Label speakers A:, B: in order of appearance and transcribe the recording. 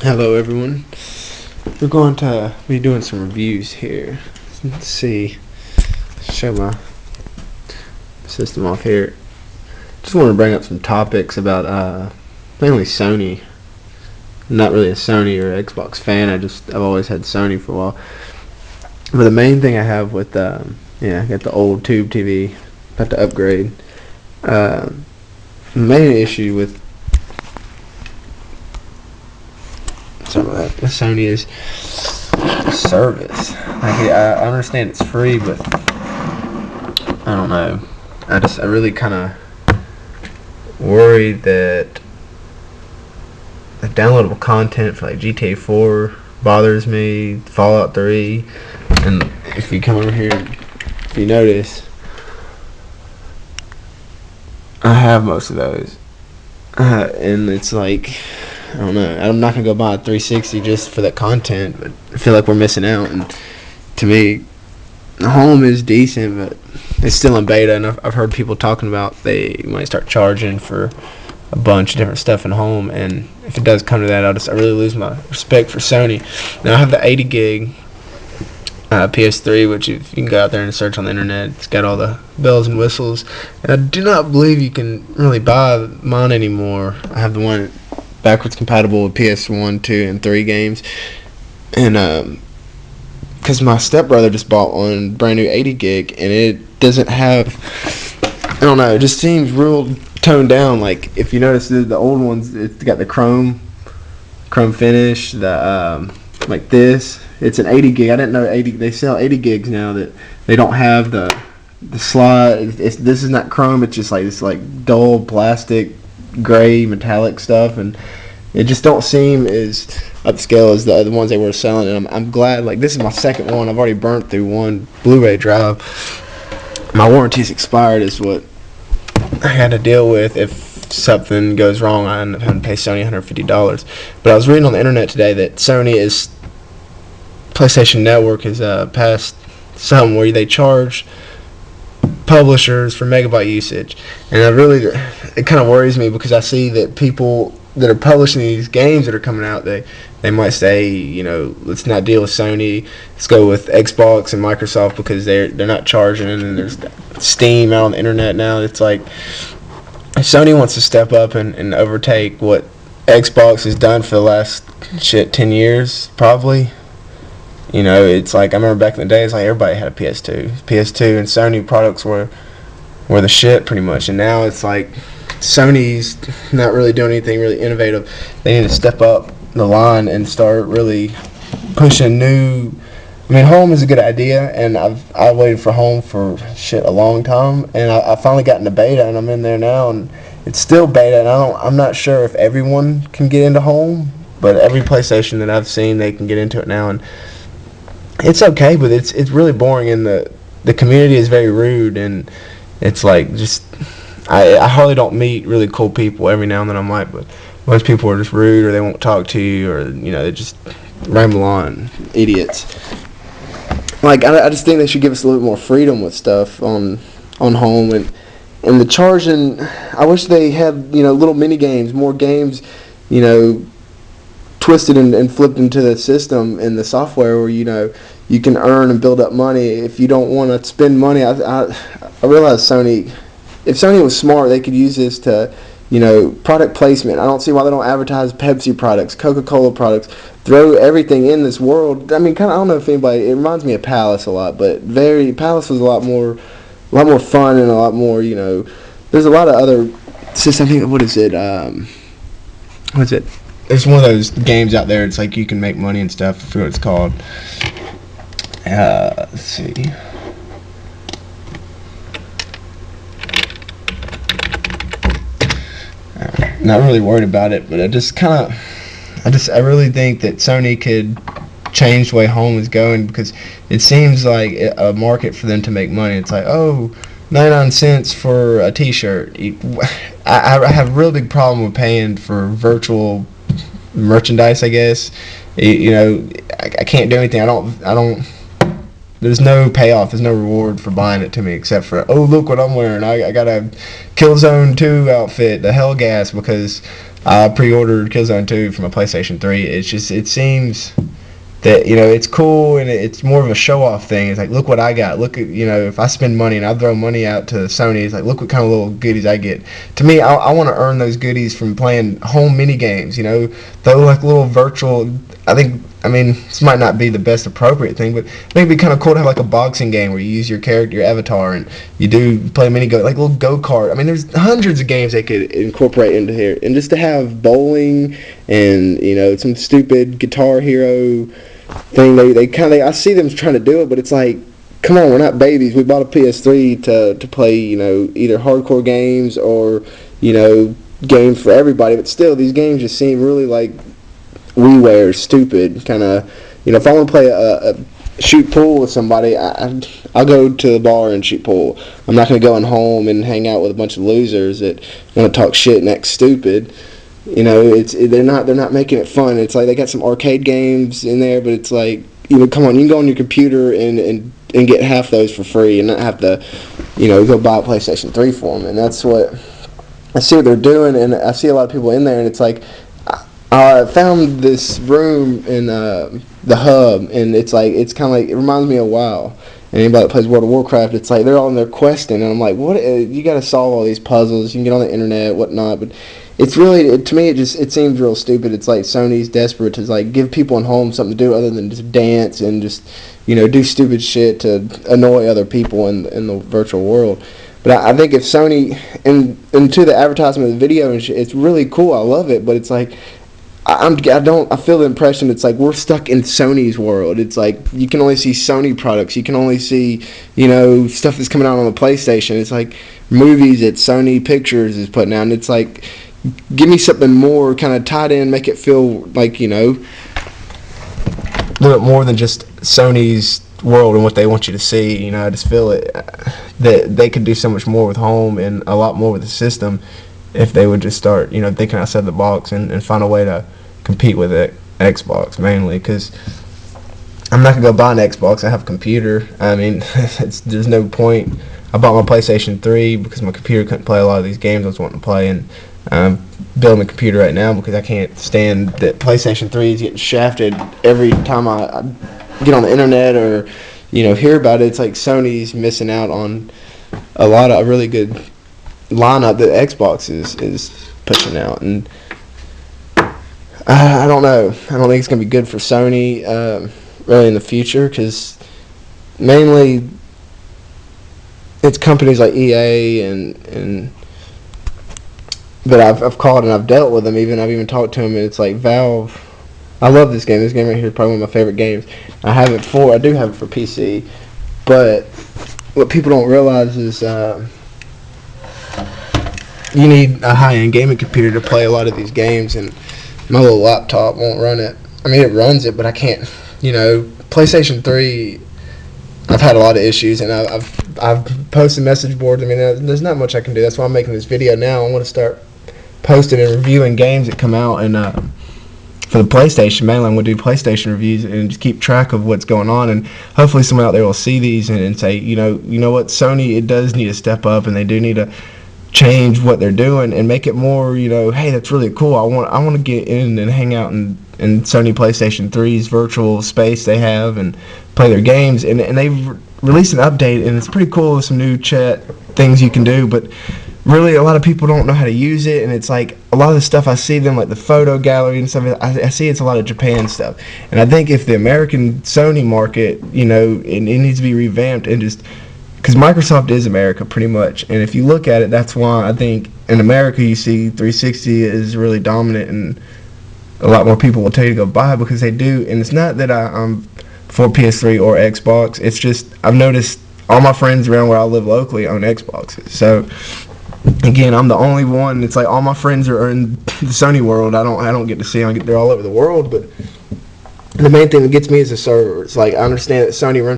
A: Hello everyone. We're going to be doing some reviews here. Let's see. Show my system off here. Just want to bring up some topics about mainly Sony. I'm not really a Sony or Xbox fan. I've always had Sony for a while. But the main thing I have with I got the old tube TV. About to upgrade. The main issue with some of that with Sony is service. I understand it's free, but I don't know. I really kind of worried that the downloadable content for like GTA 4 bothers me, Fallout 3, and if you come over here, if you notice, I have most of those, and it's like, I don't know. I'm not gonna go buy a 360 just for that content, but I feel like we're missing out. And to me, the home is decent, but it's still in beta. And I've heard people talking about they might start charging for a bunch of different stuff in home. And if it does come to that, I really lose my respect for Sony. Now I have the 80 gig PS3, which if you can go out there and search on the internet, it's got all the bells and whistles. And I do not believe you can really buy mine anymore. I have the one backwards compatible with PS1, 2, and 3 games, and because my stepbrother just bought one brand new 80 gig, and it doesn't have, I don't know, it just seems real toned down. Like if you notice the old ones, it's got the chrome finish, the like this. It's an 80 gig. I didn't know they sell 80 gigs now that they don't have the slide. This is not chrome. It's just like this like dull plastic gray metallic stuff, and it just don't seem as upscale as the other ones they were selling. And I'm glad, like, this is my second one. I've already burnt through one Blu-ray drive. My warranty's expired is what I had to deal with. If something goes wrong, I end up having to pay Sony $150. But I was reading on the internet today that PlayStation Network has passed something where they charge publishers for megabyte usage, and it kind of worries me, because I see that people that are publishing these games that are coming out, they might say, let's not deal with Sony, let's go with Xbox and Microsoft, because they're not charging. And then there's Steam out on the internet now. It's like if Sony wants to step up and overtake what Xbox has done for the last 10 years probably. It's like, I remember back in the day, it's like everybody had a PS2 and Sony products were the shit pretty much. And now it's like Sony's not really doing anything really innovative. They need to step up the line and start really pushing new. I mean, home is a good idea, and I waited for home for a long time, and I finally got into beta, and I'm in there now, and it's still beta, and I'm not sure if everyone can get into home, but every PlayStation that I've seen, they can get into it now. And it's okay, but it's really boring, and the community is very rude, and it's like, just I hardly don't meet really cool people. Every now and then I might, but most people are just rude, or they won't talk to you, or they just ramble on, idiots. Like, I just think they should give us a little bit more freedom with stuff on home, and the charging. I wish they had little mini games, more games, twisted and flipped into the system and the software, where you can earn and build up money if you don't want to spend money. I realize if Sony was smart, they could use this to product placement. I don't see why they don't advertise Pepsi products, Coca-Cola products, throw everything in this world. I mean, I don't know if anybody, it reminds me of Palace a lot, but Palace was a lot more fun, and a lot more, there's a lot of other systems. I think, what is it? What's it? There's one of those games out there. It's like you can make money and stuff. I forget what it's called. Let's see. Not really worried about it, but I really think that Sony could change the way home is going, because it seems like a market for them to make money. It's like, 99 cents for a t-shirt. I have a real big problem with paying for virtual merchandise, I guess. I can't do anything. I don't There's no payoff. There's no reward for buying it to me, except for, oh, look what I'm wearing. I got a Killzone 2 outfit, the Hellgas, because I pre-ordered Killzone 2 for my PlayStation 3. It seems that, it's cool, and it's more of a show-off thing. It's like, look what I got. Look at, if I spend money and I throw money out to Sony, it's like, look what kind of little goodies I get. To me, I want to earn those goodies from playing home mini games. Though like little virtual. I mean, this might not be the best appropriate thing, but I think it'd be kind of cool to have like a boxing game where you use your character, your avatar, and you do play like little go-kart. I mean, there's hundreds of games they could incorporate into here, and just to have bowling and some stupid Guitar Hero thing. I see them trying to do it, but it's like, come on, we're not babies. We bought a PS3 to play, either hardcore games or, games for everybody. But still, these games just seem really like WiiWare, stupid kind of. If I want to play a shoot pool with somebody, I'll go to the bar and shoot pool. I'm not going to go in home and hang out with a bunch of losers that want to talk shit and act stupid. They're not making it fun. It's like they got some arcade games in there, but it's like, come on, you can go on your computer and get half those for free and not have to, go buy a PlayStation 3 for them. And that's what I see what they're doing, and I see a lot of people in there, and it's like, I found this room in the hub, and it's kind of like, it reminds me of WoW. And anybody that plays World of Warcraft, it's like they're all in there questing, and I'm like, what? You got to solve all these puzzles. You can get on the internet, whatnot, but it's really, to me, it seems real stupid. It's like Sony's desperate to like give people at home something to do other than just dance and just do stupid shit to annoy other people in the virtual world. But I think if Sony and to the advertisement of the video and shit, it's really cool. I love it, but it's like, I feel the impression it's like we're stuck in Sony's world. It's like you can only see Sony products. You can only see, stuff that's coming out on the PlayStation. It's like movies that Sony Pictures is putting out. And it's like, give me something more kind of tied in, make it feel like, a little bit more than just Sony's world and what they want you to see. I just feel it that they could do so much more with home and a lot more with the system if they would just start, thinking outside the box and find a way to compete with it, Xbox mainly, because I'm not going to go buy an Xbox. I have a computer. I mean, there's no point. I bought my PlayStation 3 because my computer couldn't play a lot of these games I was wanting to play, and I'm building a computer right now because I can't stand that PlayStation 3 is getting shafted every time I get on the internet or, hear about it. It's like Sony's missing out on a lot of really good lineup that Xbox is pushing out, and I don't know. I don't think it's going to be good for Sony really in the future, because mainly it's companies like EA and but I've called and I've dealt with them. I've even talked to them, and it's like Valve. I love this game. This game right here is probably one of my favorite games. I do have it for PC, but what people don't realize is you need a high-end gaming computer to play a lot of these games, and my little laptop won't run it. I mean, it runs it, but I can't. PlayStation 3, I've had a lot of issues, and I've posted message boards. I mean, there's not much I can do. That's why I'm making this video now. I want to start posting and reviewing games that come out, and for the PlayStation, mainly I'm going to do PlayStation reviews and just keep track of what's going on, and hopefully someone out there will see these and say, you know what, Sony, it does need to step up, and they do need to change what they're doing and make it more, hey, that's really cool. I want to get in and hang out in Sony PlayStation 3's virtual space they have and play their games. And they've released an update, and it's pretty cool with some new chat things you can do, but really a lot of people don't know how to use it. And it's like a lot of the stuff I see them, like the photo gallery and stuff, I see it's a lot of Japan stuff. And I think if the American Sony market, it needs to be revamped, and just because Microsoft is America pretty much, and if you look at it, that's why I think in America you see 360 is really dominant, and a lot more people will tell you to go buy it because they do. And it's not that I'm for PS3 or Xbox. It's just I've noticed all my friends around where I live locally own Xboxes. So again, I'm the only one. It's like all my friends are in the Sony world. I don't get to see them. They're all over the world, but the main thing that gets me is the server. It's like I understand that Sony runs